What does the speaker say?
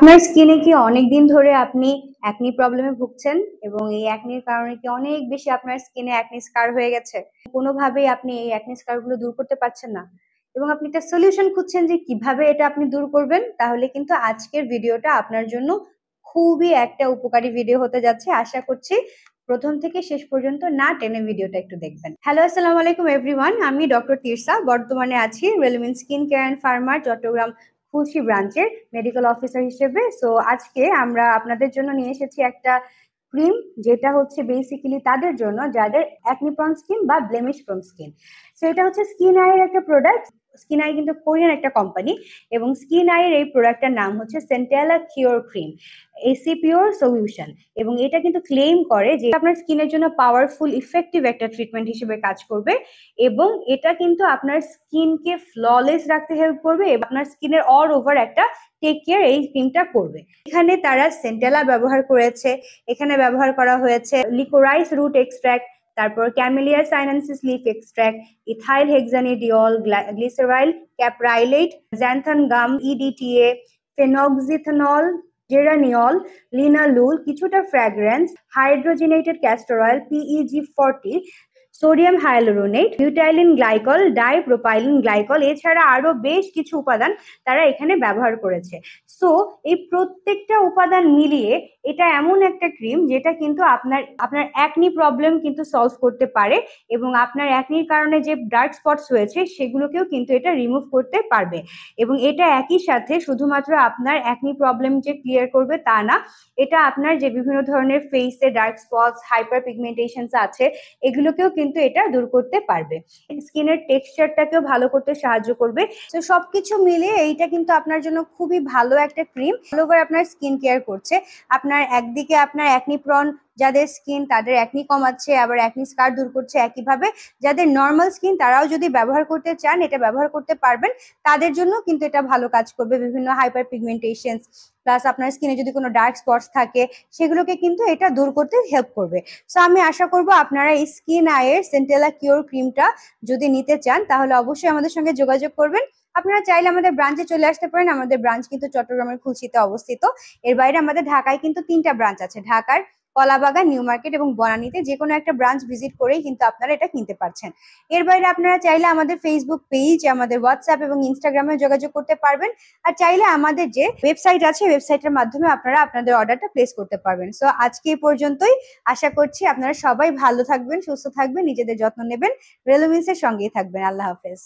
আপনার স্কিনে কি অনেকদিন ধরে আপনি অ্যাকনি প্রবলেমে ভুগছেন এবং এই অ্যাকনির কারণে কি অনেক বেশি আপনার স্কিনে অ্যাকনি স্কার হয়ে গেছে? কোনোভাবেই আপনি এই অ্যাকনি স্কার গুলো দূর করতে পারছেন না এবং আপনি একটা সলিউশন খুঁজছেন যে কিভাবে এটা আপনি দূর করবেন, তাহলে কিন্তু আজকের ভিডিওটা আপনার জন্য খুবই একটা উপকারী ভিডিও হতে যাচ্ছে। আশা করছি প্রথম থেকে শেষ পর্যন্ত না টেনে ভিডিওটা একটু দেখবেন। হ্যালো, আসসালামু আলাইকুম এভরিওয়ান। আমি ডক্টর তিরসা, বর্তমানে আছি রেলমিন স্কিন কেয়ার অ্যান্ড ফার্মার চট্টগ্রাম খুলশী ব্রাঞ্চের মেডিকেল অফিসার হিসেবে। সো আজকে আমরা আপনাদের জন্য নিয়ে এসেছি একটা ক্রিম, যেটা হচ্ছে বেসিক্যালি তাদের জন্য যাদের অ্যাকনি প্রন স্কিন বা ব্লেমিশ প্রন স্কিন। সো এটা হচ্ছে স্কিন আইয়ের একটা প্রোডাক্ট। স্কিন আই কিন্তু কোরিয়ান একটা কোম্পানি এবং স্কিন আইয়ের এই প্রোডাক্টটার নাম হচ্ছে centella cure cream AC pure solution. এবং এটা কিন্তু ক্লেম করে যে আপনার স্কিনের জন্য পাওয়ারফুল ইফেক্টিভ একটা ট্রিটমেন্ট হিসেবে কাজ করবে এবং এটা কিন্তু আপনার স্কিনকে ফ্ললেস রাখতে হেল্প করবে এবং আপনার স্কিনের অল ওভার একটা টেক কেয়ার এই ক্রিমটা করবে। এখানে তারা সেন্টেলা ব্যবহার করেছে, এখানে ব্যবহার করা হয়েছে লিকোরাইস রুট এক্সট্রাক্ট, তারপর camellia sinensis leaf extract, ethyl hexanediol, glyceryl caprylate, xanthan gum, EDTA, phenoxyethanol, geraniol, linalool, কিছুটা fragrance, hydrogenated castor oil, PEG40, sodium hyaluronate, butylene glycol, dipropylene glycol, এছাড়া আরো বেশ কিছু উপাদান তারা এখানে ব্যবহার করেছে। সো এই প্রত্যেকটা উপাদান মিলিয়ে এটা এমন একটা ক্রিম যেটা কিন্তু আপনার আপনার অ্যাকনি প্রবলেম কিন্তু সলভ করতে পারে এবং আপনার অ্যাকনির কারণে যে ডার্ক স্পটস হয়েছে সেগুলোকেও কিন্তু এটা রিমুভ করতে পারবে। এবং এটা একই সাথে শুধুমাত্র আপনার অ্যাকনি প্রবলেম যে ক্লিয়ার করবে তা না, এটা আপনার যে বিভিন্ন ধরনের ফেসে ডার্ক স্পটস, হাইপার পিগমেন্টেশনস আছে এগুলোকেও কিন্তু এটা দূর করতে পারবে। স্কিনের টেক্সচারটাকেও ভালো করতে সাহায্য করবে। তো সবকিছু মিলিয়ে এইটা কিন্তু আপনার জন্য খুবই ভালো একটা ক্রিম, অল ওভার আপনার স্কিন কেয়ার করছে। আপনার একদিকে আপনার অ্যাকনি প্রন যাদের স্কিন তাদের অ্যাকনি কমাচ্ছে, আবার অ্যাকনি স্কার দূর করছে। একইভাবে যাদের নর্মাল স্কিন তারাও যদি ব্যবহার করতে চান এটা ব্যবহার করতে পারবেন, তাদের জন্য কিন্তু এটা ভালো কাজ করবে। বিভিন্ন হাইপার পিগমেন্টেশনস প্লাস আপনার স্কিনে যদি কোনো ডার্ক স্পটস থাকে সেগুলোকে কিন্তু এটা দূর করতে হেল্প করবে। সো আমি আশা করবো আপনারা এই স্কিন আইয়ের সেন্টেলা কিওর ক্রিমটা যদি নিতে চান তাহলে অবশ্যই আমাদের সঙ্গে যোগাযোগ করবেন। আপনারা চাইলে আমাদের ব্রাঞ্চে চলে আসতে পারেন। আমাদের ব্রাঞ্চ কিন্তু চট্টগ্রামের খুলশীতে অবস্থিত। এর বাইরে আমাদের ঢাকায় কিন্তু 3টা ব্রাঞ্চ আছে, ঢাকার কলাবাগান, নিউ মার্কেট এবং বনানীতে। যে কোনো একটা ব্রাঞ্চ ভিজিট করেই কিন্তু আপনারা এটা কিনতে পারছেন। এর বাইরে আপনারা চাইলে আমাদের ফেসবুক পেজ, আমাদের হোয়াটসঅ্যাপ এবং ইনস্টাগ্রামে যোগাযোগ করতে পারবেন। আর চাইলে আমাদের যে ওয়েবসাইট আছে ওয়েবসাইটের মাধ্যমে আপনারা আপনাদের অর্ডারটা প্লেস করতে পারবেন। সো আজকে এই পর্যন্তই। আশা করছি আপনারা সবাই ভালো থাকবেন, সুস্থ থাকবেন, নিজেদের যত্ন নেবেন, রেলোমিন্সের সঙ্গেই থাকবেন। আল্লাহ হাফেজ।